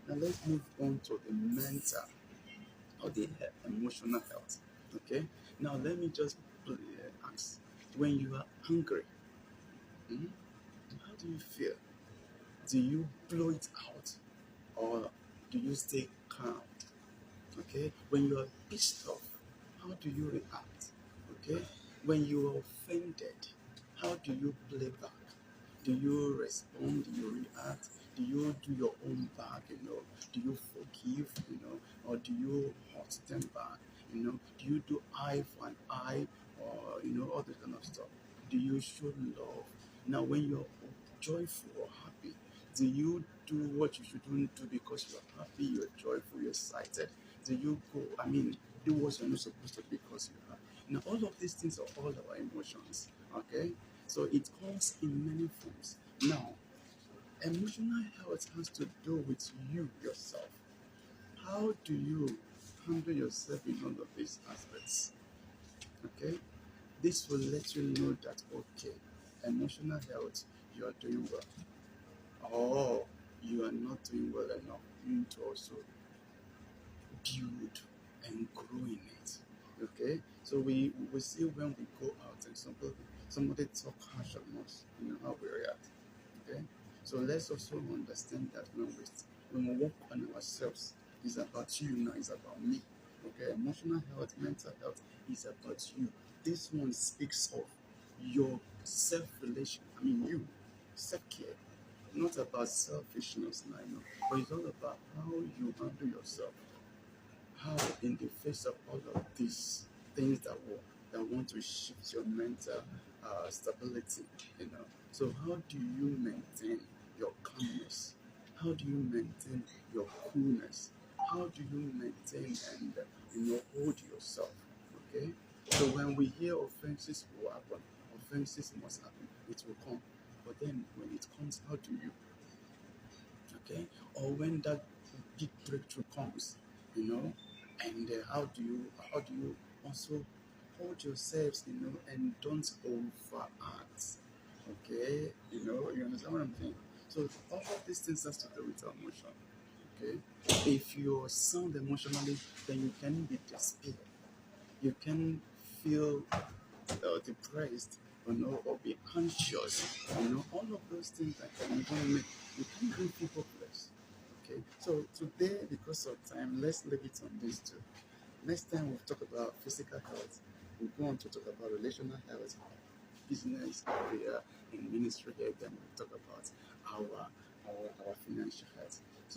Now let's move on to the mental or the emotional health. Okay. Now let me just ask: when you are hungry, hmm, how do you feel? Do you blow it out or do you stay calm? Okay. When you are pissed off, how do you react? Okay. When you are offended, how do you play back? Do you respond? Do you react? Do you do your own back? Do you forgive? Or do you hurt them back? Do you do eye for an eye, or all this kind of stuff? Do you show love? Now, when you're joyful or happy, do you do what you shouldn't do because you're happy, you're joyful, you're excited? Do you go? I mean, do what you're not supposed to because you're happy? Now, all of these things are all our emotions. Okay, so it comes in many forms. Now, emotional health has to do with you yourself. How do you handle yourself in all of these aspects? Okay, this will let you know that okay, emotional health, you are doing well, or you are not doing well enough. You need to also build and grow in it. Okay, so we see when we go out and somebody talk harsh on us, how we react. Okay, so let's also understand that when we work on ourselves, it's about you now, it's about me. Okay, emotional health, mental health is about you. This one speaks of your self relation. I mean, you self care, not about selfishness now, but it's all about how you handle yourself. How, in the face of all of these things that want to shift your mental stability, so how do you maintain your calmness? How do you maintain your coolness? How do you maintain and hold yourself? Okay, so when we hear offenses will happen, offenses must happen, it will come, but then when it comes, how do you, okay, or when that big breakthrough comes, you know and how do you also hold yourselves, and don't overact, okay, you understand what I'm saying? So all of these things has to do with emotion. Okay, if you're sound emotionally, then you can be despair, you can feel depressed, or be anxious, all of those things that can even make you can even feel hopeless. Okay, so today, because of time, let's leave it on these two. Next time we'll talk about physical health. We'll go on to talk about relational health, business, career, and ministry health. Then we'll talk about our financial health. So